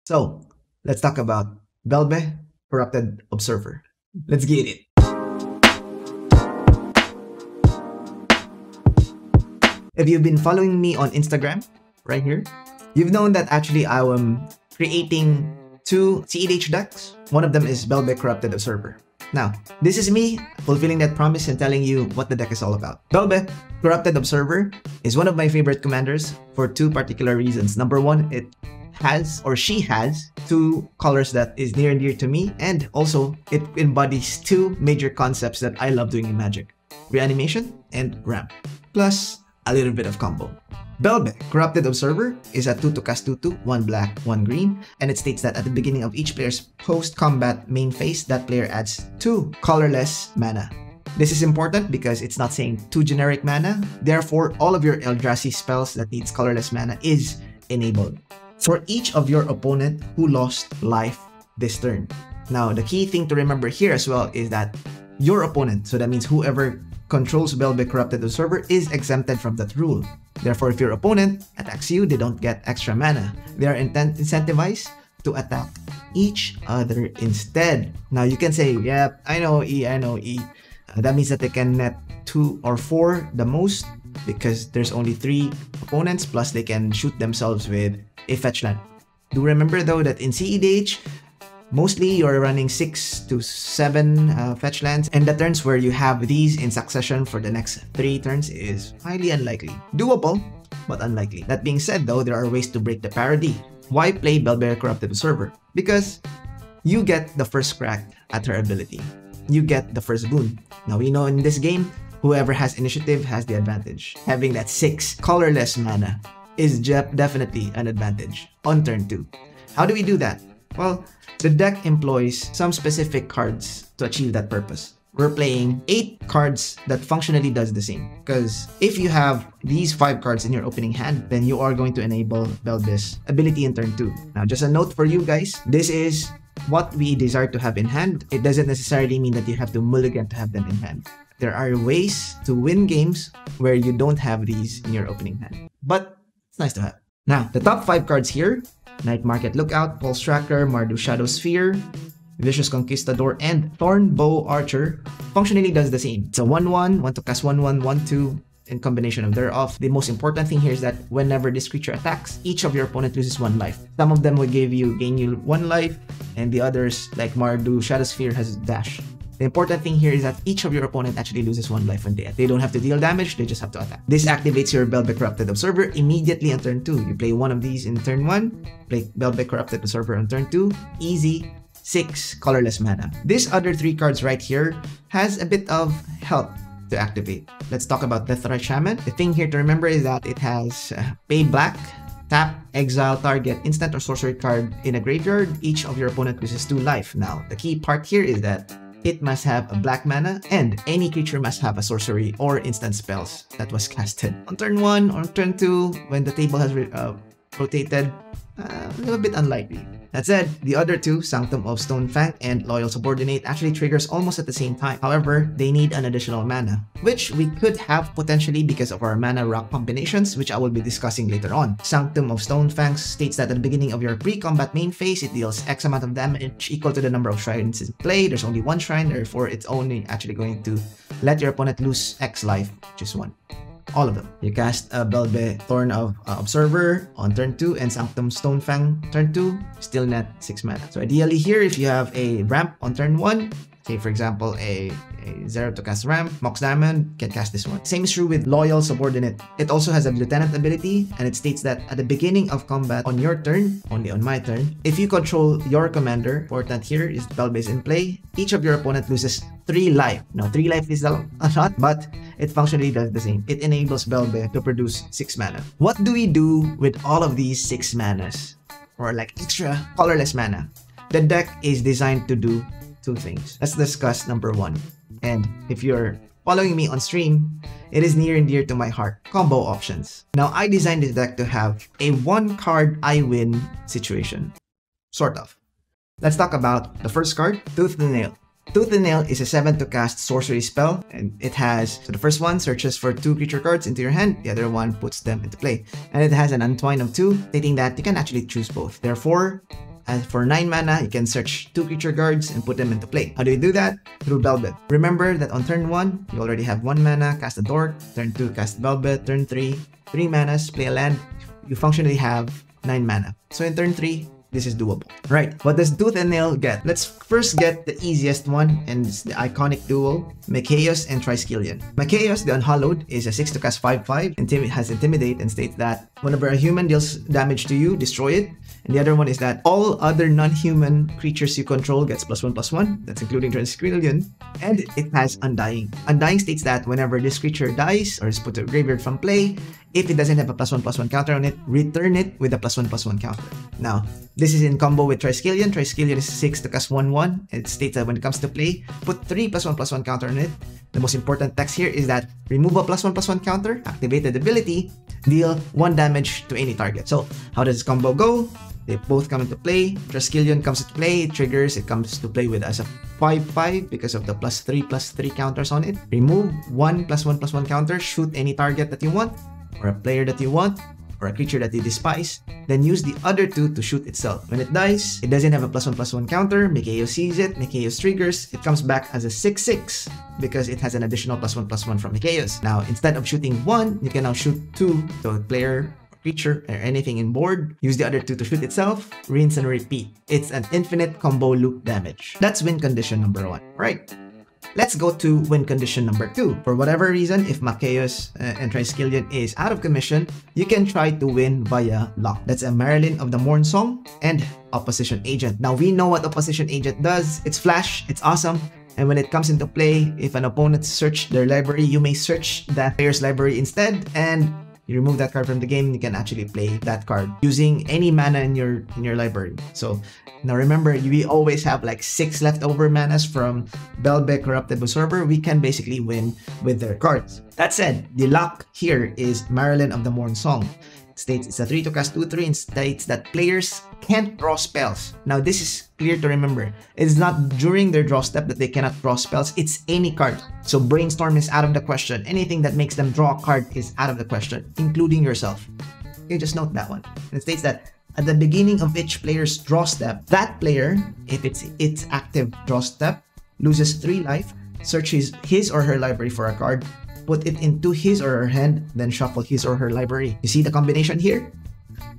So, let's talk about Belbe, Corrupted Observer. Let's get it. If you've been following me on Instagram, right here, you've known that actually I am creating 2 CEDH decks. One of them is Belbe Corrupted Observer. Now, this is me fulfilling that promise and telling you what the deck is all about. Belbe Corrupted Observer is one of my favorite commanders for 2 particular reasons. Number 1, it has or she has 2 colors that is near and dear to me, and also it embodies 2 major concepts that I love doing in Magic: reanimation and ramp, plus a little bit of combo. Belbe Corrupted Observer is a 2 to cast 2/2, 1 black, 1 green, and it states that at the beginning of each player's post-combat main phase, that player adds 2 colorless mana. This is important because it's not saying 2 generic mana, therefore all of your Eldrazi spells that needs colorless mana is enabled for each of your opponent who lost life this turn. Now, the key thing to remember here as well is that your opponent, so that means whoever controls Belbe Corrupted Observer, is exempted from that rule. Therefore, if your opponent attacks you, they don't get extra mana. They are incentivized to attack each other instead. Now, you can say, yep, I know E. That means that they can net 2 or 4 the most because there's only 3 opponents, plus they can shoot themselves with a fetch land. Do remember though that in CEDH, mostly you're running 6 to 7 fetch lands, and the turns where you have these in succession for the next 3 turns is highly unlikely. Doable, but unlikely. That being said though, there are ways to break the parity. Why play Belbe Corrupted Observer? Because you get the first crack at her ability. You get the first boon. Now we know in this game, whoever has initiative has the advantage. Having that 6 colorless mana is definitely an advantage on turn 2. How do we do that? Well, the deck employs some specific cards to achieve that purpose. We're playing 8 cards that functionally does the same. Because if you have these 5 cards in your opening hand, then you are going to enable Belbe's ability in turn 2. Now, just a note for you guys, this is what we desire to have in hand. It doesn't necessarily mean that you have to mulligan to have them in hand. There are ways to win games where you don't have these in your opening hand. But it's nice to have. Now, the top 5 cards here: Night Market Lookout, Pulse Tracker, Mardu Shadowspear, Vicious Conquistador, and Thornbow Archer functionally does the same. It's a 1/1, 1 to cast 1/1, 1/2 in combination of thereof. The most important thing here is that whenever this creature attacks, each of your opponent loses 1 life. Some of them will gain you 1 life, and the others, like Mardu Shadowspear, has dash. The important thing here is that each of your opponent actually loses 1 life when they attack. They don't have to deal damage, they just have to attack. This activates your Belbe Corrupted Observer immediately on turn 2. You play 1 of these in turn 1, play Belbe Corrupted Observer on turn 2, easy, 6 colorless mana. This other 3 cards right here has a bit of help to activate. Let's talk about Deathrite Shaman. The thing here to remember is that it has pay black, tap, exile target instant or sorcery card in a graveyard. Each of your opponent loses 2 life. Now, the key part here is that it must have a black mana, and any creature must have a sorcery or instant spells that was casted on turn 1 or turn 2 when the table has rotated. A little bit unlikely. That said, the other 2, Sanctum of Stonefang and Loyal Subordinate, actually triggers almost at the same time. However, they need an additional mana, which we could have potentially because of our mana rock combinations, which I will be discussing later on. Sanctum of Stonefang states that at the beginning of your pre-combat main phase, it deals X amount of damage equal to the number of shrines in play. There's only 1 shrine, therefore it's only actually going to let your opponent lose X life, which is 1. All of them. You cast a Belbe Thorn of Observer on turn 2 and Sanctum Stonefang turn 2, still net 6 mana. So ideally here, if you have a ramp on turn 1, say for example a 0 to cast ramp, Mox Diamond can cast this one. Same is true with Loyal Subordinate. It also has a Lieutenant ability, and it states that at the beginning of combat on your turn, only on my turn, if you control your commander, important here is Belbe is in play, each of your opponent loses 3 life. Now 3 life is a lot, but it functionally does the same. It enables Belbe to produce 6 mana. What do we do with all of these 6 manas? Or like extra colorless mana? The deck is designed to do 2 things. Let's discuss number 1. And if you're following me on stream, it is near and dear to my heart: combo options. Now, I designed this deck to have a 1-card I win situation. Sort of. Let's talk about the first card, Tooth and Nail. Tooth and Nail is a 7 to cast sorcery spell, and it has, so the first one searches for 2 creature cards into your hand, the other one puts them into play. And it has an untwine of 2, stating that you can actually choose both. Therefore, And for 9 mana, you can search 2 creature cards and put them into play. How do you do that? Through Belbe. Remember that on turn 1, you already have 1 mana, cast a Dork. Turn 2, cast Belbe. Turn 3, 3 manas, play a land. You functionally have 9 mana. So in turn 3, this is doable. Right, what does Tooth and Nail get? Let's first get the easiest one, and it's the iconic duo, Mikaeus and Triskelion. Mikaeus, the Unhallowed, is a 6 to cast 5/5, has Intimidate, and states that whenever a human deals damage to you, destroy it. And the other one is that all other non-human creatures you control gets +1/+1. That's including Triskelion. And it has Undying. Undying states that whenever this creature dies or is put to a graveyard from play, if it doesn't have a +1/+1 counter on it, return it with a +1/+1 counter. Now, this is in combo with Triskelion. Triskelion is 6 to cast 1/1. It states that when it comes to play, put 3 +1/+1 counter on it. The most important text here is that remove a +1/+1 counter, activate the ability, deal 1 damage to any target. So, how does this combo go? They both come into play. Triskelion comes into play, it triggers, it comes to play with as a 5/5 because of the +3/+3 counters on it. Remove 1 +1/+1 counter, shoot any target that you want, or a player that you want, or a creature that you despise, then use the other 2 to shoot itself. When it dies, it doesn't have a +1/+1 counter, Mikaeus sees it, Mikaeus triggers, it comes back as a 6/6 because it has an additional +1/+1 from Mikaeus. Now, instead of shooting 1, you can now shoot 2 to a player, creature, or anything in board. Use the other 2 to shoot itself, rinse and repeat. It's an infinite combo loop damage. That's win condition number 1, right? Let's go to win condition number 2. For whatever reason, if Mikaeus and Triskelion is out of commission, you can try to win via lock. That's a Marilyn of the Morn Song and Opposition Agent. Now, we know what Opposition Agent does. It's flash, it's awesome. And when it comes into play, if an opponent searched their library, you may search that player's library instead, and you remove that card from the game, you can actually play that card using any mana in your library. So now remember, we always have like 6 leftover manas from Belbe Corrupted Usurper. We can basically win with their cards. That said, the lock here is Marilyn of the Morn Song. It states it's a 3 to cast 2/3 and states that players can't draw spells. Now this is clear to remember. It's not during their draw step that they cannot draw spells. It's any card. So Brainstorm is out of the question. Anything that makes them draw a card is out of the question, including yourself. Okay, just note that one. It states that at the beginning of each player's draw step, that player, if it's its active draw step, loses 3 life, searches his or her library for a card, put it into his or her hand, then shuffle his or her library. You see the combination here?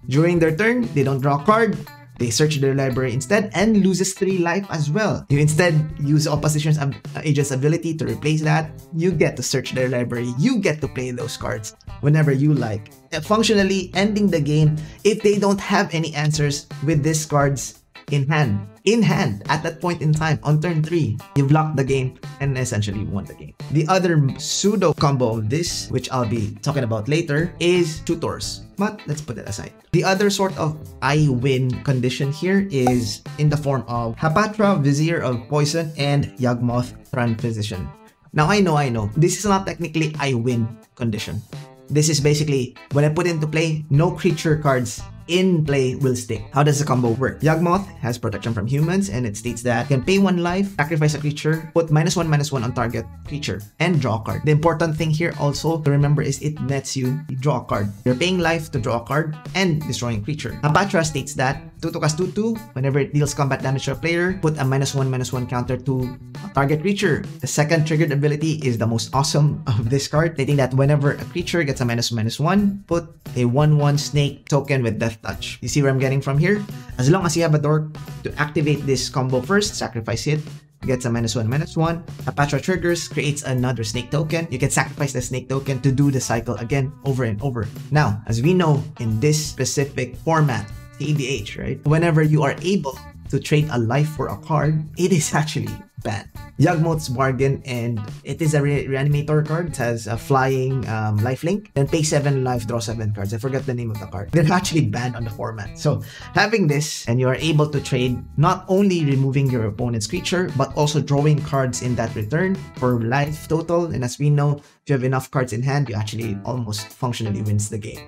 During their turn, they don't draw a card, they search their library instead and loses 3 life as well. You instead use Opposition Agent's ability to replace that. You get to search their library. You get to play those cards whenever you like. Functionally ending the game if they don't have any answers with these cards in hand. In hand at that point in time on turn 3, you've locked the game and essentially won the game. The other pseudo combo of this, which I'll be talking about later, is Tutors. But let's put it aside. The other sort of I win condition here is in the form of Hapatra, Vizier of Poison, and Yawgmoth, Thrall Physician. Now I know, this is not technically I win condition. This is basically, when I put it into play, no creature cards in play will stick. How does the combo work? Yawgmoth has protection from humans, and it states that you can pay 1 life, sacrifice a creature, put -1/-1 on target creature, and draw a card. The important thing here also to remember is it lets you draw a card. You're paying life to draw a card and destroying creature. Hapatra states that 2 to cast 2/2, whenever it deals combat damage to a player, put a -1/-1 counter to a target creature. The second triggered ability is the most awesome of this card, stating that whenever a creature gets a -1/-1, put a 1/1 snake token with Death Touch. You see where I'm getting from here? As long as you have a Dork to activate this combo first, sacrifice it, gets a -1/-1. Hapatra triggers, creates another snake token. You can sacrifice the snake token to do the cycle again over and over. Now, as we know in this specific format, CEDH, right? Whenever you are able to trade a life for a card, it is actually banned. Yawgmoth's Bargain, and it is a reanimator card. It has a flying lifelink. Then pay 7 life, draw 7 cards. I forgot the name of the card. They're actually banned on the format. So having this, and you are able to trade not only removing your opponent's creature, but also drawing cards in that return for life total. And as we know, if you have enough cards in hand, you actually almost functionally wins the game.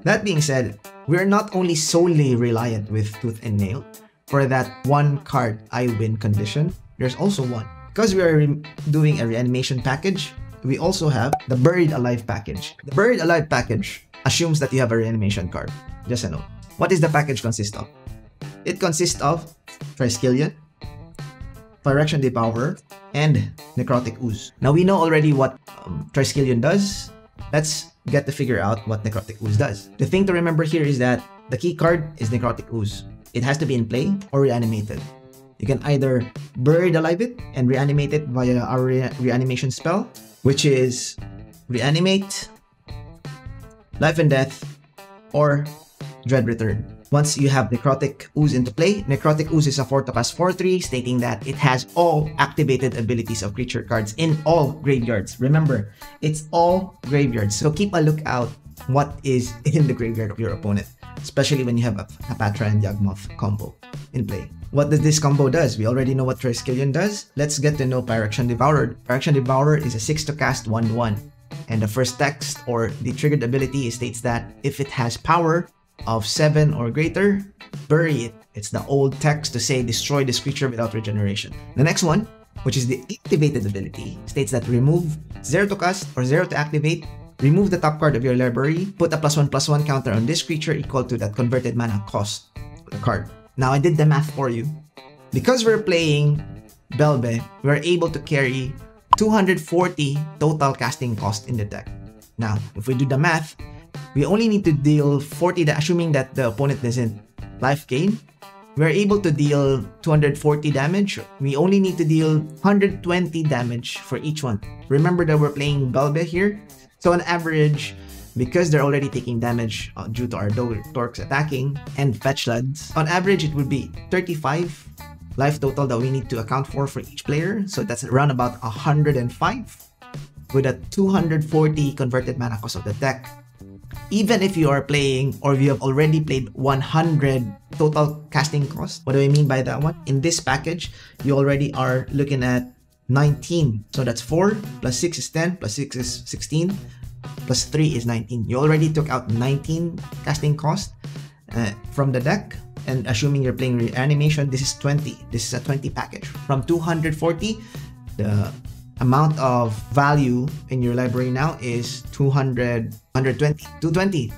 That being said, we're not only solely reliant with Tooth and Nail for that 1 card I win condition. There's also one. Because we are doing a reanimation package, we also have the Buried Alive package. The Buried Alive package assumes that you have a reanimation card. Just a note. What does the package consist of? It consists of Triskelion, Phyrexian Devourer, and Necrotic Ooze. Now we know already what Triskelion does. Let's get to figure out what Necrotic Ooze does. The thing to remember here is that the key card is Necrotic Ooze. It has to be in play or reanimated. You can either Buried Alive it and reanimate it via our reanimation spell, which is Reanimate, Life and Death, or Dread Return. Once you have Necrotic Ooze into play, Necrotic Ooze is a 4-cast 4/3, stating that it has all activated abilities of creature cards in all graveyards. Remember, it's all graveyards, so keep a lookout what is in the graveyard of your opponent, especially when you have a Patra and Yawgmoth combo in play. What does this combo does? We already know what Triskelion does. Let's get to know Phyrexian Devourer. Phyrexian Devourer is a 6-cast 1/1, and the first text or the triggered ability states that if it has power of 7 or greater, bury it. It's the old text to say destroy this creature without regeneration. The next one, which is the activated ability, states that remove 0 to cast or 0 to activate, remove the top card of your library, put a +1/+1 counter on this creature equal to that converted mana cost of the card. Now I did the math for you. Because we're playing Belbe, we're able to carry 240 total casting cost in the deck. Now, if we do the math, we only need to deal 40, assuming that the opponent doesn't life gain. We're able to deal 240 damage. We only need to deal 120 damage for each one. Remember that we're playing Belbe here. So on average, because they're already taking damage due to our dorks attacking and fetch lands, on average it would be 35 life total that we need to account for each player. So that's around about 105 with a 240 converted mana cost of the deck. Even if you are playing or you have already played 100 total casting cost, what do I mean by that one? In this package, you already are looking at 19. So that's 4 plus 6 is 10 plus 6 is 16 plus 3 is 19. You already took out 19 casting cost from the deck. And assuming you're playing reanimation, this is 20. This is a 20 package. From 240, the amount of value in your library now is 220.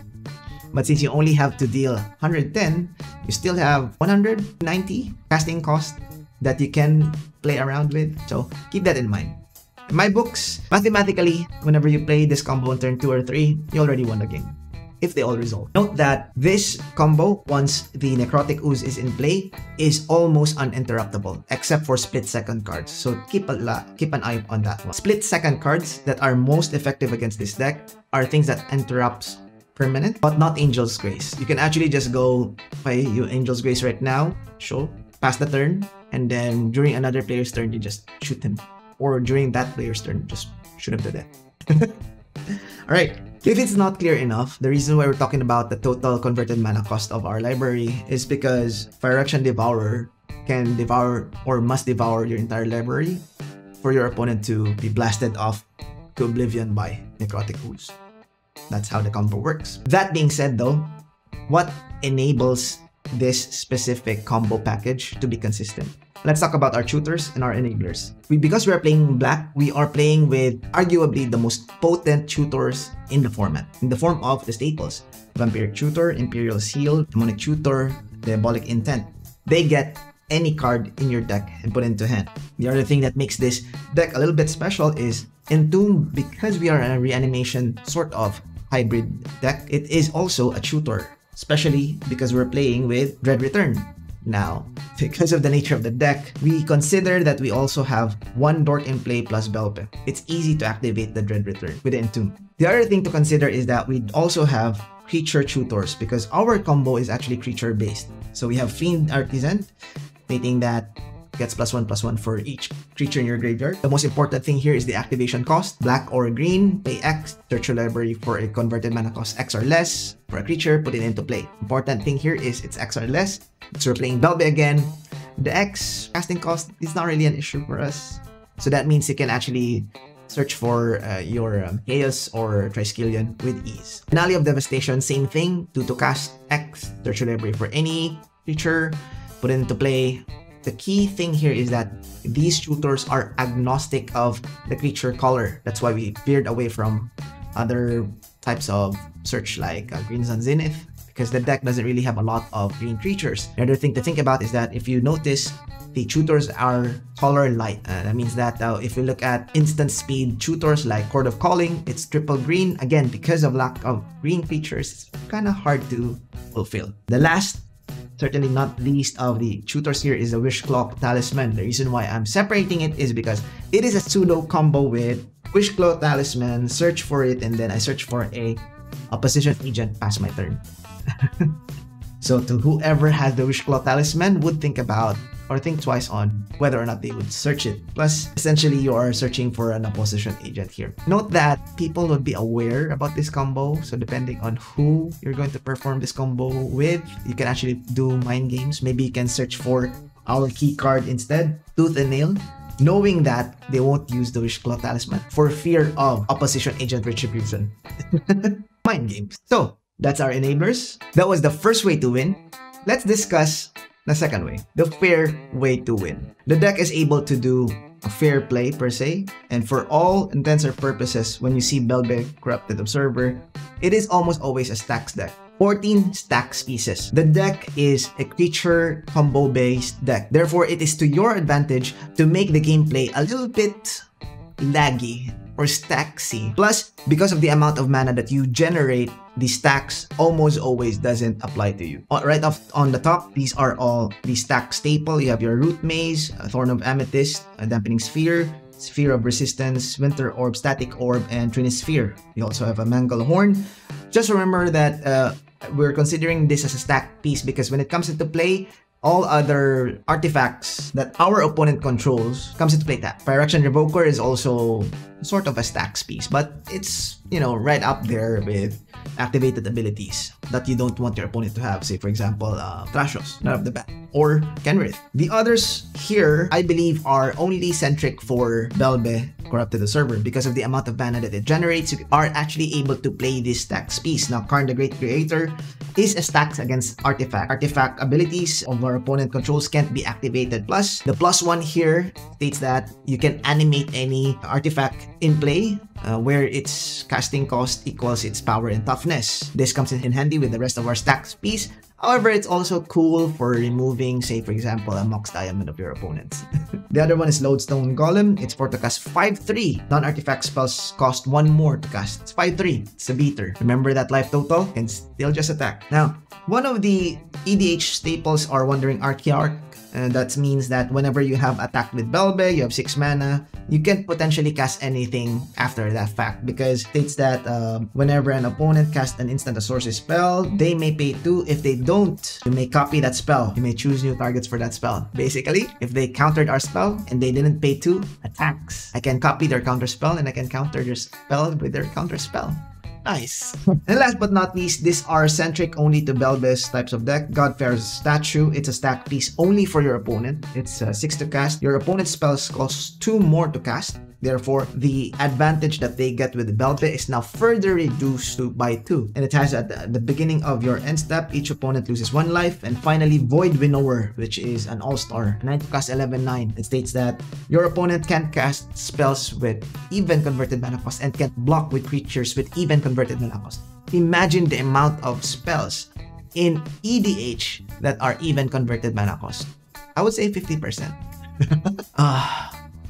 But since you only have to deal 110, you still have 190 casting cost that you can play around with. So keep that in mind. In my books, mathematically, whenever you play this combo on turn 2 or 3, you already won the game, if they all resolve. Note that this combo, once the Necrotic Ooze is in play, is almost uninterruptible, except for split-second cards. So keep an eye on that one. Split-second cards that are most effective against this deck are things that interrupts permanent, but not Angel's Grace. You can actually just go by your Angel's Grace right now, pass the turn, and then during another player's turn, you just shoot him. Or during that player's turn, just shoot him to death. Alright. If it's not clear enough, the reason why we're talking about the total converted mana cost of our library is because Phyrexian Devourer can devour or must devour your entire library for your opponent to be blasted off to oblivion by Necrotic Ooze. That's how the combo works. That being said though, what enables this specific combo package to be consistent? Let's talk about our tutors and our enablers. Because we're playing black, we are playing with arguably the most potent tutors in the format, in the form of the staples. Vampiric Tutor, Imperial Seal, Demonic Tutor, Diabolic Intent. They get any card in your deck and put into hand. The other thing that makes this deck a little bit special is Entomb, because we are a reanimation sort of hybrid deck, it is also a tutor, especially because we're playing with Dread Return. Now, because of the nature of the deck, we consider that we also have one dork in play plus Belbe. It's easy to activate the Dread Return with the Entomb. The other thing to consider is that we also have creature tutors because our combo is actually creature based. So we have Fiend Artisan, stating that gets +1/+1 for each creature in your graveyard. The most important thing here is the activation cost. Black or green, pay X, search your library for a converted mana cost X or less for a creature, put it into play. Important thing here is it's X or less. So we're playing Belbe again. The X casting cost is not really an issue for us. So that means you can actually search for your Chaos or Triskelion with ease. Finale of Devastation, same thing. 2 to cast X, search your library for any creature, put it into play. The key thing here is that these tutors are agnostic of the creature color. That's why we veered away from other types of search like Green Sun Zenith, because the deck doesn't really have a lot of green creatures. The other thing to think about is that if you notice, the tutors are color light. That means that if we look at instant speed tutors like Chord of Calling, it's triple green. Again, because of lack of green features, it's kind of hard to fulfill. The last, certainly not least of the tutors here is the Wishclaw Talisman. The reason why I'm separating it is because it is a pseudo combo with Wishclaw Talisman, search for it, and then I search for a opposition agent past my turn. So to whoever has the Wishclaw Talisman would think about or think twice on whether or not they would search it. Plus, essentially, you are searching for an opposition agent here. Note that people would be aware about this combo, so depending on who you're going to perform this combo with, you can actually do mind games. Maybe you can search for our key card instead, Tooth and Nail, knowing that they won't use the Wishclaw Talisman for fear of opposition agent retribution. Mind games. So, that's our enablers. That was the first way to win. Let's discuss the second way, the fair way to win. The deck is able to do a fair play per se, and for all intents or purposes, when you see Belbe Corrupted Observer, it is almost always a Stax deck. 14 Stax pieces. The deck is a creature combo based deck. Therefore, it is to your advantage to make the gameplay a little bit laggy or stacksy. Plus, because of the amount of mana that you generate, the stacks almost always doesn't apply to you. Right off on the top, these are all the stack staple. You have your Root Maze, a Thorn of Amethyst, a Dampening Sphere, Sphere of Resistance, Winter Orb, Static Orb, and Trinisphere. You also have a Mangle Horn. Just remember that we're considering this as a stack piece because when it comes into play, all other artifacts that our opponent controls comes into play tap. Phyrexian Revoker is also sort of a Stax piece, but it's, you know, right up there with activated abilities that you don't want your opponent to have. Say, for example, Thrashos, not of the bat, or Kenrith. The others here, I believe, are only centric for Belbe Corrupted Observer because of the amount of mana that it generates. You are actually able to play this Stax piece. Now, Karn the Great Creator is a Stax against artifact. Artifact abilities of our opponent controls can't be activated. Plus, the +1 here states that you can animate any artifact in play where its casting cost equals its power and toughness. This comes in handy with the rest of our Stax piece. However, it's also cool for removing, say, for example, a Mox Diamond of your opponents. The other one is Lodestone Golem. It's for to cast 5/3. Non-artifact spells cost 1 more to cast. It's 5/3. It's a beater. Remember that life total? Can still just attack. Now, one of the EDH staples are Wandering Archearch. That means that whenever you have attacked with Belbe, you have 6 mana, you can potentially cast anything after that fact because it states that whenever an opponent casts an instant or sorcery spell, they may pay 2. If they don't, you may copy that spell. You may choose new targets for that spell. Basically, if they countered our spell and they didn't pay 2, attacks. I can copy their counter spell and I can counter their spell with their counter spell. Nice. And last but not least, these are centric only to Belbe's types of deck. Godfair's Statue. It's a stack piece only for your opponent. It's 6 to cast. Your opponent's spells cost 2 more to cast. Therefore, the advantage that they get with Belbe is now further reduced by 2. And it has at the beginning of your end step, each opponent loses 1 life. And finally, Void Winnower, which is an all-star. 9 to cast 11/9. It states that your opponent can cast spells with even converted mana cost and can block with creatures with even converted mana cost. Imagine the amount of spells in EDH that are even converted mana cost. I would say 50%.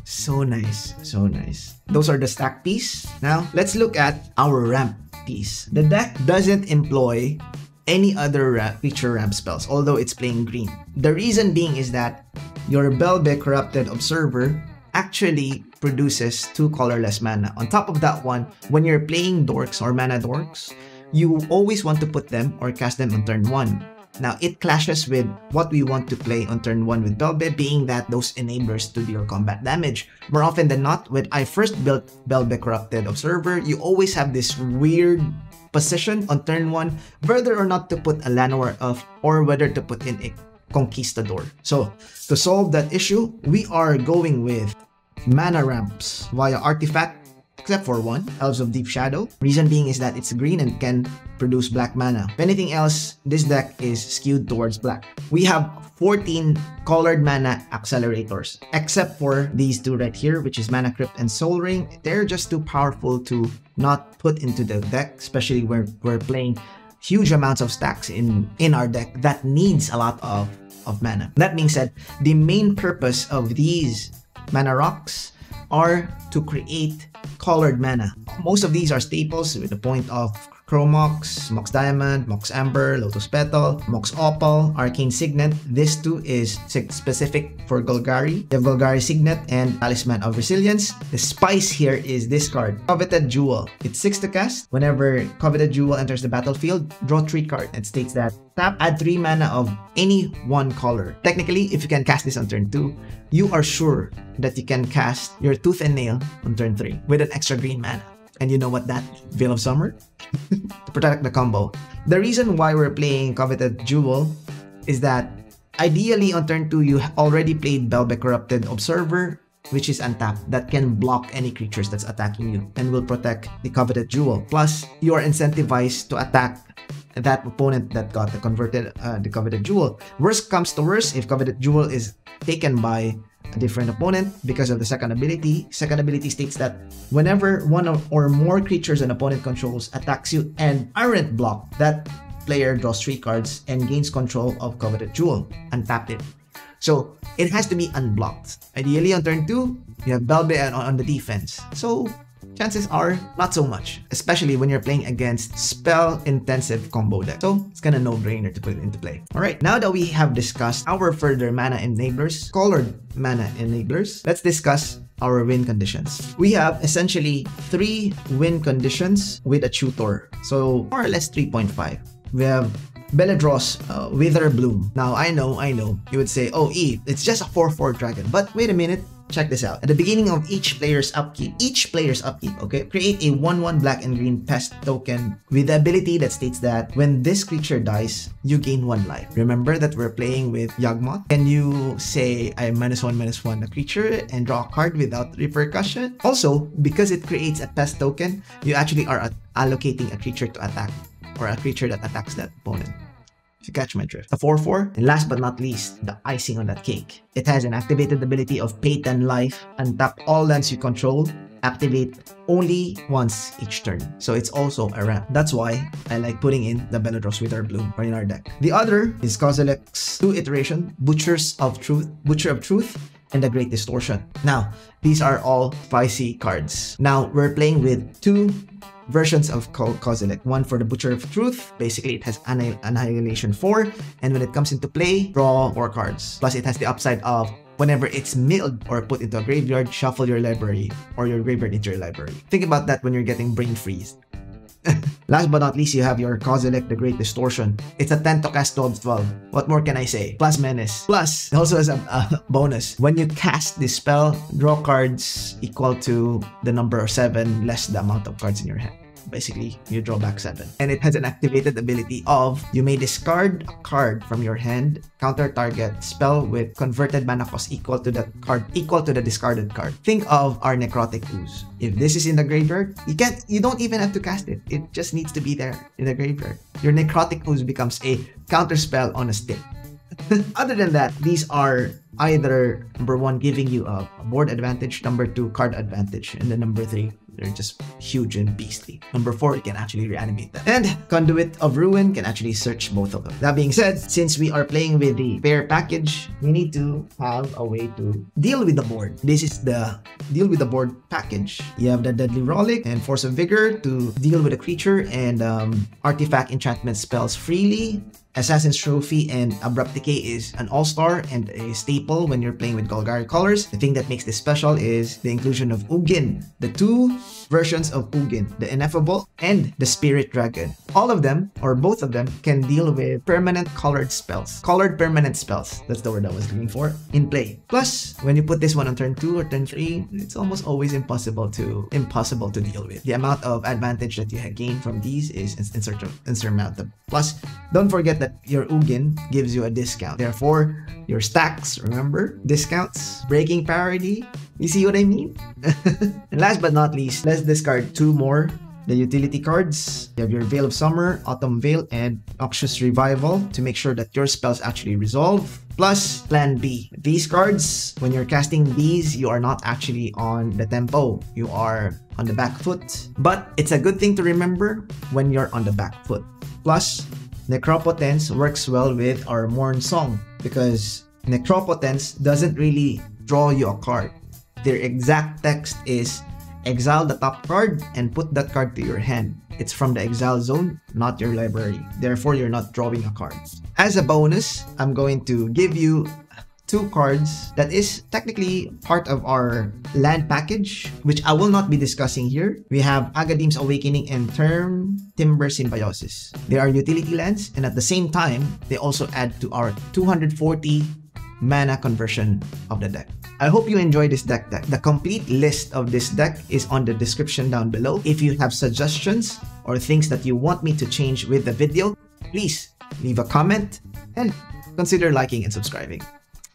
So nice, so nice. Those are the stack piece. Now, let's look at our ramp piece. The deck doesn't employ any other feature ramp spells, although it's playing green. The reason being is that your Belbe Corrupted Observer actually produces 2 colorless mana. On top of that one, when you're playing dorks or mana dorks, you always want to put them or cast them on turn 1. Now, it clashes with what we want to play on turn 1 with Belbe, being that those enablers to do your combat damage. More often than not, when I first built Belbe Corrupted Observer, you always have this weird position on turn 1, whether or not to put a Llanowar Elf or whether to put in a Conquistador. So, to solve that issue, we are going with mana ramps via artifact, except for one, Elves of Deep Shadow. Reason being is that it's green and can produce black mana. If anything else, this deck is skewed towards black. We have 14 colored mana accelerators, except for these 2 right here, which is Mana Crypt and Soul Ring. They're just too powerful to not put into the deck, especially when we're playing huge amounts of stacks in our deck that needs a lot of mana. That being said, the main purpose of these mana rocks are to create colored mana. Most of these are staples with the point of Chrome Mox, Mox Diamond, Mox Amber, Lotus Petal, Mox Opal, Arcane Signet. This too is specific for Golgari. You have Golgari Signet and Talisman of Resilience. The spice here is this card, Coveted Jewel. It's 6 to cast. Whenever Coveted Jewel enters the battlefield, draw 3 cards. It states that tap, add 3 mana of any one color. Technically, if you can cast this on turn 2, you are sure that you can cast your Tooth and Nail on turn 3 with an extra green mana. And you know what that? Veil of Summer? To protect the combo. The reason why we're playing Coveted Jewel is that ideally on turn 2, you already played Belbe Corrupted Observer, which is untapped, that can block any creatures that's attacking you and will protect the Coveted Jewel. Plus, you are incentivized to attack that opponent that got the Coveted Jewel. Worst comes to worst, if Coveted Jewel is taken by a different opponent because of the second ability states that whenever one or more creatures an opponent controls attacks you and aren't blocked, that player draws 3 cards and gains control of Coveted Jewel. Untap it. So it has to be unblocked. Ideally on turn 2, you have Belbe on the defense. So chances are not so much, especially when you're playing against spell-intensive combo deck. So it's kind of no-brainer to put it into play. Alright, now that we have discussed our further mana enablers, colored mana enablers, let's discuss our win conditions. We have essentially 3 win conditions with a tutor. So more or less 3.5. We have Beledros Witherbloom. Now, I know, you would say, oh, it's just a 4/4 dragon. But wait a minute, check this out. At the beginning of each player's upkeep, okay, create a 1/1 black and green pest token with the ability that states that when this creature dies, you gain 1 life. Remember that we're playing with Yawgmoth. Can you say, I -1/-1 a creature and draw a card without repercussion? Also, because it creates a pest token, you actually are allocating a creature to attack, or a creature that attacks that opponent. If you catch my drift. A 4/4. And last but not least, the icing on that cake. It has an activated ability of pay 10 life, untap all lands you control, activate only once each turn. So it's also a ramp. That's why I like putting in the Beledros Witherbloom in our deck. The other is Kozilek's 2 iteration, Butcher of Truth, and the Great Distortion. Now, these are all spicy cards. Now, we're playing with 2 versions of Kozilek. One for the Butcher of Truth. Basically, it has Annihilation 4, and when it comes into play, draw 4 cards. Plus, it has the upside of whenever it's milled or put into a graveyard, shuffle your library or your graveyard into your library. Think about that when you're getting brain freeze. Last but not least, you have your Kozilek, the Great Distortion. It's a 10 to cast 12/12. What more can I say? Plus Menace. Plus, it also has a bonus. When you cast this spell, draw cards equal to the number 7 less the amount of cards in your hand. Basically, you draw back 7. And it has an activated ability of you may discard a card from your hand, counter target spell with converted mana cost equal to the discarded card. Think of our Necrotic Ooze. If this is in the graveyard, you don't even have to cast it. It just needs to be there in the graveyard. Your Necrotic Ooze becomes a counter spell on a stick. Other than that, these are either number 1 giving you a board advantage, number 2 card advantage, and then number 3 they're just huge and beastly. Number 4, you can actually reanimate them. And Conduit of Ruin can actually search both of them. That being said, since we are playing with the pair package, we need to have a way to deal with the board. This is the deal with the board package. You have the Deadly Relic and Force of Vigor to deal with a creature and artifact enchantment spells freely. Assassin's Trophy and Abrupt Decay is an all-star and a staple when you're playing with Golgari colors. The thing that makes this special is the inclusion of Ugin, the 2 versions of Ugin, the Ineffable and the Spirit Dragon. All of them, or both of them, can deal with permanent colored spells. Colored permanent spells, that's the word I was looking for, in play. Plus, when you put this one on turn 2 or turn 3, it's almost always impossible to deal with. The amount of advantage that you gain from these is insurmountable. Plus, don't forget that your Ugin gives you a discount. Therefore, your stacks, remember, discounts, breaking parity. You see what I mean? And last but not least, let's discard 2 more. The utility cards. You have your Veil of Summer, Autumn Veil, and Noxious Revival to make sure that your spells actually resolve. Plus, Plan B. These cards, when you're casting these, you are not actually on the tempo. You are on the back foot. But it's a good thing to remember when you're on the back foot. Plus, Necropotence works well with our Mourn Song because Necropotence doesn't really draw you a card. Their exact text is exile the top card and put that card to your hand. It's from the exile zone, not your library. Therefore, you're not drawing a card. As a bonus, I'm going to give you 2 cards that is technically part of our land package, which I will not be discussing here. We have Agadim's Awakening and Timber Symbiosis. They are utility lands, and at the same time, they also add to our 240 mana conversion of the deck. I hope you enjoy this deck. The complete list of this deck is on the description down below. If you have suggestions or things that you want me to change with the video, please leave a comment and consider liking and subscribing.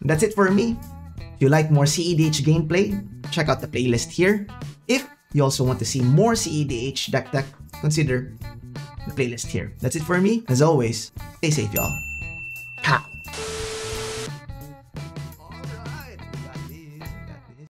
That's it for me. If you like more CEDH gameplay, check out the playlist here. If you also want to see more CEDH deck, consider the playlist here. That's it for me. As always, stay safe, y'all.